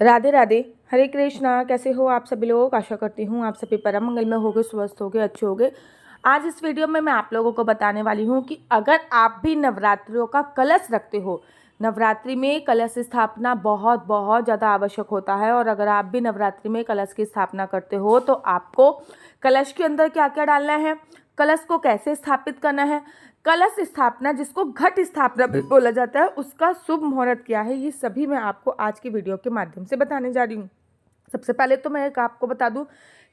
राधे राधे। हरे कृष्णा। कैसे हो आप सभी लोग? आशा करती हूँ आप सभी परम मंगल में होगे, स्वस्थ होगे, अच्छे होगे। आज इस वीडियो में मैं आप लोगों को बताने वाली हूँ कि अगर आप भी नवरात्रियों का कलश रखते हो, नवरात्रि में कलश स्थापना बहुत बहुत ज़्यादा आवश्यक होता है। और अगर आप भी नवरात्रि में कलश की स्थापना करते हो तो आपको कलश के अंदर क्या क्या डालना है, कलश को कैसे स्थापित करना है, कलश स्थापना जिसको घट स्थापना भी बोला जाता है उसका शुभ मुहूर्त क्या है, ये सभी मैं आपको आज की वीडियो के माध्यम से बताने जा रही हूँ। सबसे पहले तो मैं एक आपको बता दूं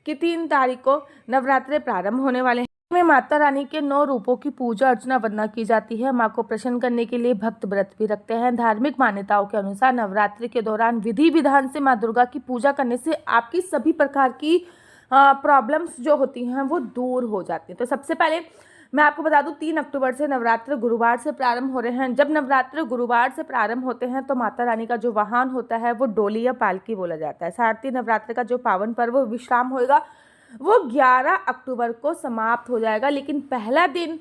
कि 3 तारीख को नवरात्रे प्रारंभ होने वाले हैं। में माता रानी के 9 रूपों की पूजा अर्चना वंदना की जाती है। माँ को प्रसन्न करने के लिए भक्त व्रत भी रखते हैं। धार्मिक मान्यताओं के अनुसार नवरात्रि के दौरान विधि विधान से माँ दुर्गा की पूजा करने से आपकी सभी प्रकार की प्रॉब्लम्स जो होती हैं वो दूर हो जाती हैं। तो सबसे पहले मैं आपको बता दूं 3 अक्टूबर से नवरात्र गुरुवार से प्रारंभ हो रहे हैं। जब नवरात्र गुरुवार से प्रारंभ होते हैं तो माता रानी का जो वाहन होता है वो डोली या पालकी बोला जाता है। शारदीय नवरात्र का जो पावन पर्व विश्राम होएगा वो 11 अक्टूबर को समाप्त हो जाएगा। लेकिन पहला दिन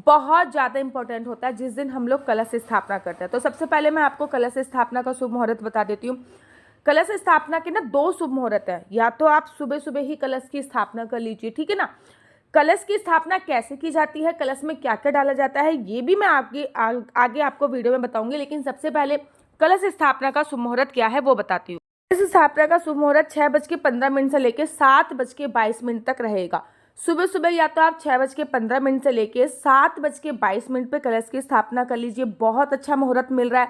बहुत ज़्यादा इंपॉर्टेंट होता है जिस दिन हम लोग कलश स्थापना करते हैं। तो सबसे पहले मैं आपको कलश स्थापना का शुभ मुहूर्त बता देती हूँ। कलश स्थापना के ना 2 शुभ मुहूर्त है। या तो आप सुबह सुबह ही कलश की स्थापना कर लीजिए, ठीक है ना। कलश की स्थापना कैसे की जाती है, कलश में क्या क्या डाला जाता है, ये भी मैं आगे आपको वीडियो में बताऊंगी। लेकिन सबसे पहले कलश स्थापना का शुभ मुहूर्त क्या है वो बताती हूँ। कलश स्थापना का शुभ मुहूर्त 6:15 से लेकर 7:22 तक रहेगा। सुबह सुबह या तो आप 6:15 से लेकर 7:22 पे कलश की स्थापना कर लीजिए। बहुत अच्छा मुहूर्त मिल रहा है।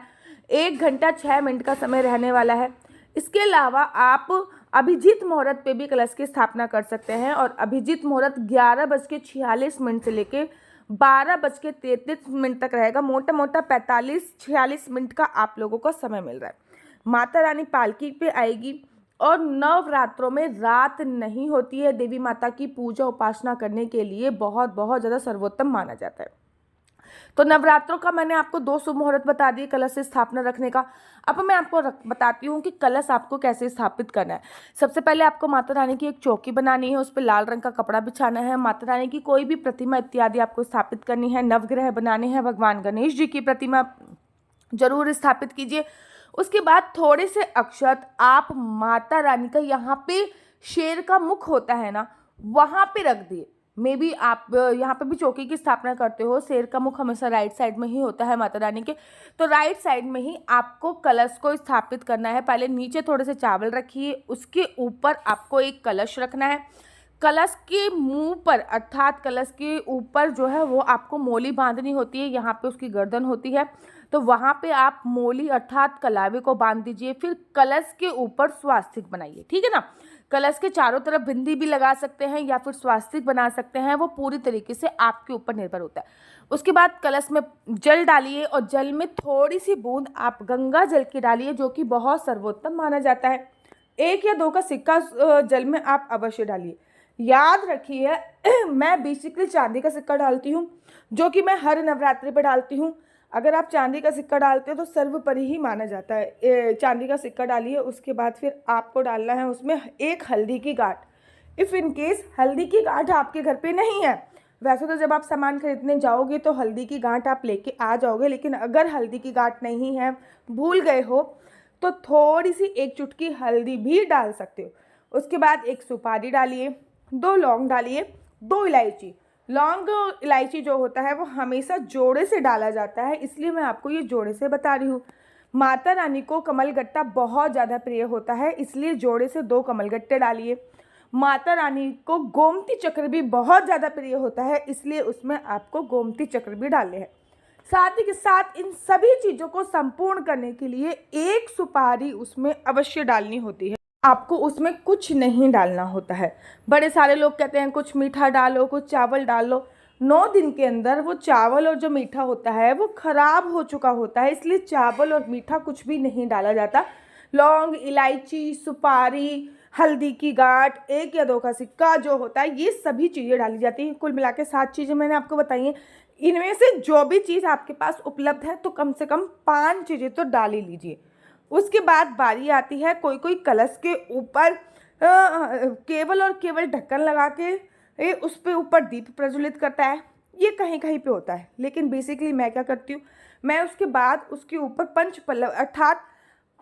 1 घंटा 6 मिनट का समय रहने वाला है। इसके अलावा आप अभिजीत मुहूर्त पे भी कलश की स्थापना कर सकते हैं। और अभिजीत मुहूर्त 11:46 से लेके 12:33 तक रहेगा। मोटा मोटा 45-46 मिनट का आप लोगों को समय मिल रहा है। माता रानी पालकी पे आएगी और नवरात्रों में रात नहीं होती है। देवी माता की पूजा उपासना करने के लिए बहुत बहुत ज़्यादा सर्वोत्तम माना जाता है। तो नवरात्रों का मैंने आपको 2 शुभ मुहूर्त बता दिए कलश से स्थापना रखने का। अब मैं आपको बताती हूँ कि कलश आपको कैसे स्थापित करना है। सबसे पहले आपको माता रानी की एक चौकी बनानी है, उस पर लाल रंग का कपड़ा बिछाना है। माता रानी की कोई भी प्रतिमा इत्यादि आपको स्थापित करनी है। नवग्रह बनाने हैं। भगवान गणेश जी की प्रतिमा जरूर स्थापित कीजिए। उसके बाद थोड़े से अक्षत आप माता रानी का यहाँ पे शेर का मुख होता है ना, वहाँ पे रख दिए। मे बी आप यहाँ पे भी चौकी की स्थापना करते हो। शेर का मुख हमेशा राइट साइड में ही होता है माता रानी के, तो राइट साइड में ही आपको कलश को स्थापित करना है। पहले नीचे थोड़े से चावल रखिए, उसके ऊपर आपको एक कलश रखना है। कलश के मुंह पर अर्थात कलश के ऊपर जो है वो आपको मोली बांधनी होती है। यहाँ पे उसकी गर्दन होती है, तो वहाँ पे आप मोली अर्थात कलावे को बांध दीजिए। फिर कलश के ऊपर स्वास्तिक बनाइए, ठीक है ना। कलश के चारों तरफ बिंदी भी लगा सकते हैं या फिर स्वास्तिक बना सकते हैं, वो पूरी तरीके से आपके ऊपर निर्भर होता है। उसके बाद कलश में जल डालिए और जल में थोड़ी सी बूंद आप गंगा जल की डालिए, जो कि बहुत सर्वोत्तम माना जाता है। 1 या 2 का सिक्का जल में आप अवश्य डालिए। याद रखिए मैं बेसिकली चांदी का सिक्का डालती हूँ, जो कि मैं हर नवरात्रि पर डालती हूँ। अगर आप चांदी का सिक्का डालते हो तो सर्वोपरि ही माना जाता है। चांदी का सिक्का डालिए। उसके बाद फिर आपको डालना है उसमें एक हल्दी की गांठ। इफ़ इन केस हल्दी की गांठ आपके घर पे नहीं है, वैसे तो जब आप सामान खरीदने जाओगे तो हल्दी की गांठ आप लेके आ जाओगे, लेकिन अगर हल्दी की गांठ नहीं है, भूल गए हो, तो थोड़ी सी 1 चुटकी हल्दी भी डाल सकते हो। उसके बाद 1 सुपारी डालिए, 2 लौंग डालिए, 2 इलायची। लौंग इलायची जो होता है वो हमेशा जोड़े से डाला जाता है, इसलिए मैं आपको ये जोड़े से बता रही हूँ। माता रानी को कमलगट्टा बहुत ज़्यादा प्रिय होता है, इसलिए जोड़े से 2 कमलगट्टे डालिए। माता रानी को गोमती चक्र भी बहुत ज़्यादा प्रिय होता है, इसलिए उसमें आपको गोमती चक्र भी डालने हैं। साथ ही के साथ इन सभी चीज़ों को संपूर्ण करने के लिए 1 सुपारी उसमें अवश्य डालनी होती है। आपको उसमें कुछ नहीं डालना होता है। बड़े सारे लोग कहते हैं कुछ मीठा डालो, कुछ चावल डालो। 9 दिन के अंदर वो चावल और जो मीठा होता है वो खराब हो चुका होता है, इसलिए चावल और मीठा कुछ भी नहीं डाला जाता। लौंग, इलायची, सुपारी, हल्दी की गांठ, 1 या 2 का सिक्का जो होता है, ये सभी चीज़ें डाली जाती हैं। कुल मिला के 7 चीज़ें मैंने आपको बताई हैं। इनमें से जो भी चीज़ आपके पास उपलब्ध है तो कम से कम 5 चीज़ें तो डाल ही लीजिए। उसके बाद बारी आती है, कोई कोई कलश के ऊपर केवल और केवल ढक्कन लगा के उस पे ऊपर दीप प्रज्वलित करता है। ये कहीं कहीं पे होता है, लेकिन बेसिकली मैं क्या करती हूँ, मैं उसके बाद उसके ऊपर पंच पल्लव अर्थात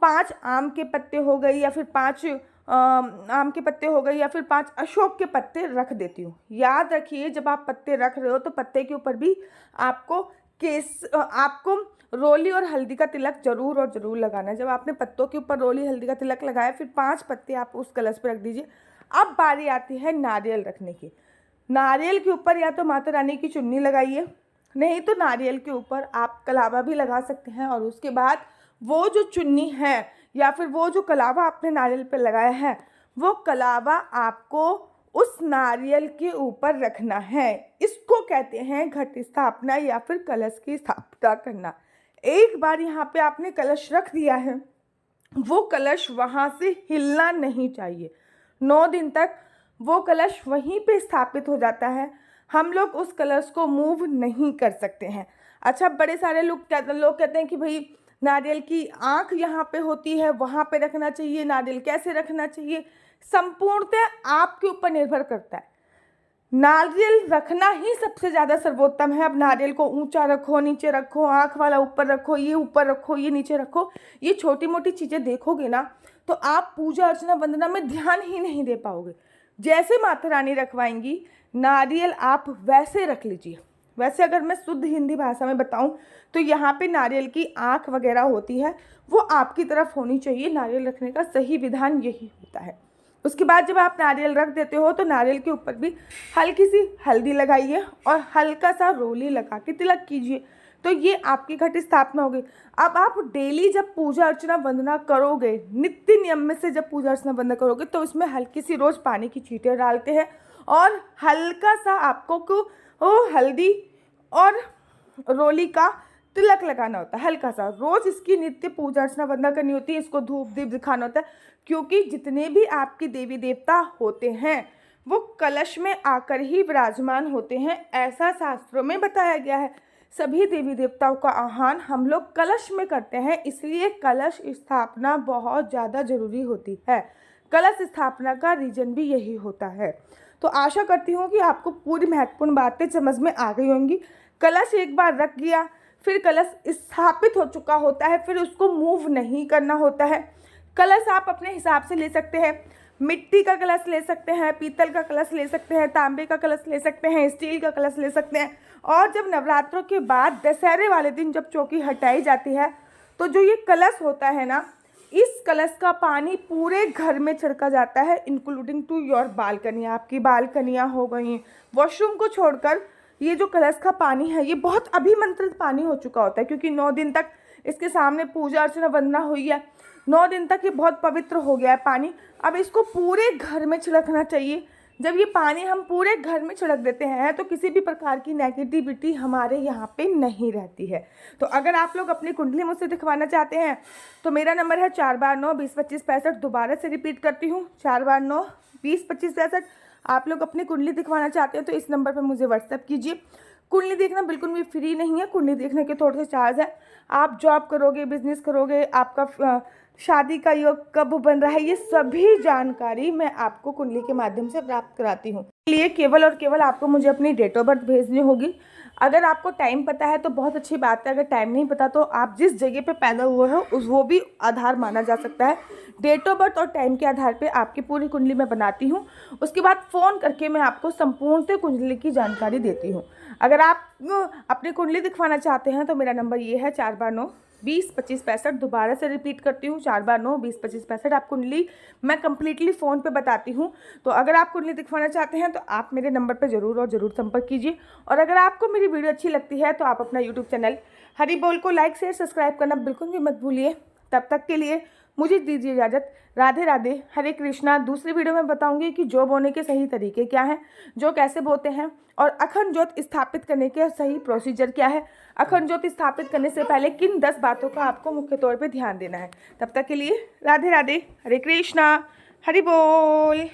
5 आम के पत्ते हो गए या फिर 5 आम के पत्ते हो गए या फिर 5 अशोक के पत्ते रख देती हूँ। याद रखिए जब आप पत्ते रख रहे हो तो पत्ते के ऊपर भी आपको रोली और हल्दी का तिलक जरूर और ज़रूर लगाना है। जब आपने पत्तों के ऊपर रोली हल्दी का तिलक लगाया फिर 5 पत्ते आप उस कलश पर रख दीजिए। अब बारी आती है नारियल रखने की। नारियल के ऊपर या तो माता रानी की चुन्नी लगाइए, नहीं तो नारियल के ऊपर आप कलावा भी लगा सकते हैं। और उसके बाद वो जो चुन्नी है या फिर वो जो कलावा आपने नारियल पे लगाया है वो कलावा आपको उस नारियल के ऊपर रखना है। इसको कहते हैं घट स्थापना या फिर कलश की स्थापना करना। एक बार यहाँ पे आपने कलश रख दिया है, वो कलश वहाँ से हिलना नहीं चाहिए। 9 दिन तक वो कलश वहीं पे स्थापित हो जाता है। हम लोग उस कलश को मूव नहीं कर सकते हैं। अच्छा, बड़े सारे लोग कहते हैं कि भाई नारियल की आँख यहाँ पे होती है, वहाँ पे रखना चाहिए। नारियल कैसे रखना चाहिए, संपूर्णतः आपके ऊपर निर्भर करता है। नारियल रखना ही सबसे ज़्यादा सर्वोत्तम है। अब नारियल को ऊंचा रखो, नीचे रखो, आँख वाला ऊपर रखो, ये ऊपर रखो, ये नीचे रखो, ये छोटी मोटी चीज़ें देखोगे ना तो आप पूजा अर्चना वंदना में ध्यान ही नहीं दे पाओगे। जैसे माता रानी रखवाएंगी नारियल आप वैसे रख लीजिए। वैसे अगर मैं शुद्ध हिंदी भाषा में बताऊं तो यहाँ पे नारियल की आँख वगैरह होती है वो आपकी तरफ होनी चाहिए। नारियल रखने का सही विधान यही होता है। उसके बाद जब आप नारियल रख देते हो तो नारियल के ऊपर भी हल्की सी हल्दी लगाइए और हल्का सा रोली लगा के तिलक कीजिए, तो ये आपकी घट स्थापना होगी। अब आप डेली जब पूजा अर्चना वंदना करोगे, नित्य नियम में से जब पूजा अर्चना वंदना करोगे तो इसमें हल्की सी रोज़ पानी की छींटे डालते हैं और हल्का सा आपको हल्दी और रोली का तिलक लगाना होता है। हल्का सा रोज़ इसकी नित्य पूजा अर्चना वंदना करनी होती है। इसको धूप दीप दिखाना होता है, क्योंकि जितने भी आपके देवी देवता होते हैं वो कलश में आकर ही विराजमान होते हैं। ऐसा शास्त्रों में बताया गया है। सभी देवी देवताओं का आह्वान हम लोग कलश में करते हैं, इसलिए कलश स्थापना बहुत ज़्यादा जरूरी होती है। कलश स्थापना का रीजन भी यही होता है। तो आशा करती हूँ कि आपको पूरी महत्वपूर्ण बातें समझ में आ गई होंगी। कलश एक बार रख गया फिर कलश स्थापित हो चुका होता है, फिर उसको मूव नहीं करना होता है। कलश आप अपने हिसाब से ले सकते हैं। मिट्टी का कलश ले सकते हैं, पीतल का कलश ले सकते हैं, तांबे का कलश ले सकते हैं, स्टील का कलश ले सकते हैं। और जब नवरात्रों के बाद दशहरे वाले दिन जब चौकी हटाई जाती है तो जो ये कलश होता है ना, इस कलश का पानी पूरे घर में छिड़का जाता है, इंक्लूडिंग टू योर बालकनी। आपकी बालकनियाँ हो गई, वॉशरूम को छोड़कर ये जो कलश का पानी है ये बहुत अभिमंत्रित पानी हो चुका होता है, क्योंकि 9 दिन तक इसके सामने पूजा अर्चना वंदना हुई है। 9 दिन तक ये बहुत पवित्र हो गया है पानी। अब इसको पूरे घर में छिड़कना चाहिए। जब ये पानी हम पूरे घर में छिड़क देते हैं तो किसी भी प्रकार की नेगेटिविटी हमारे यहाँ पे नहीं रहती है। तो अगर आप लोग अपनी कुंडली मुझसे दिखवाना चाहते हैं तो मेरा नंबर है 4 बार 9 20 25 65। दोबारा से रिपीट करती हूँ, 4 बार 9 20 25 65। आप लोग अपनी कुंडली दिखवाना चाहते हैं तो इस नंबर पर मुझे व्हाट्सएप कीजिए। कुंडली देखना बिल्कुल भी फ्री नहीं है, कुंडली देखने के थोड़े से चार्ज है। आप जॉब करोगे, बिजनेस करोगे, आपका शादी का योग कब बन रहा है, ये सभी जानकारी मैं आपको कुंडली के माध्यम से प्राप्त कराती हूँ। इसलिए केवल और केवल आपको मुझे अपनी डेट ऑफ बर्थ भेजनी होगी। अगर आपको टाइम पता है तो बहुत अच्छी बात है, अगर टाइम नहीं पता तो आप जिस जगह पे पैदा हुए हो वो भी आधार माना जा सकता है। डेट ऑफ बर्थ और टाइम के आधार पे आपकी पूरी कुंडली मैं बनाती हूँ। उसके बाद फ़ोन करके मैं आपको संपूर्णतः कुंडली की जानकारी देती हूँ। अगर आप अपनी कुंडली दिखवाना चाहते हैं तो मेरा नंबर ये है 4 बार 9 20 25 65। दोबारा से रिपीट करती हूँ, 4 बार 9 20 25 65। आप कुंडली मैं कम्प्लीटली फ़ोन पे बताती हूँ। तो अगर आप कुंडली दिखवाना चाहते हैं तो आप मेरे नंबर पे ज़रूर और ज़रूर संपर्क कीजिए। और अगर आपको मेरी वीडियो अच्छी लगती है तो आप अपना यूट्यूब चैनल हरी बोल को लाइक शेयर सब्सक्राइब करना बिल्कुल भी मत भूलिए। तब तक के लिए मुझे दीजिए इजाज़त। राधे राधे, हरे कृष्णा। दूसरी वीडियो में बताऊंगी कि जौ बोने के सही तरीके क्या हैं, जौ कैसे बोते हैं, और अखंड ज्योत स्थापित करने के सही प्रोसीजर क्या है, अखंड ज्योत स्थापित करने से पहले किन 10 बातों का आपको मुख्य तौर पे ध्यान देना है। तब तक के लिए राधे राधे, हरे कृष्णा, हरि बोल।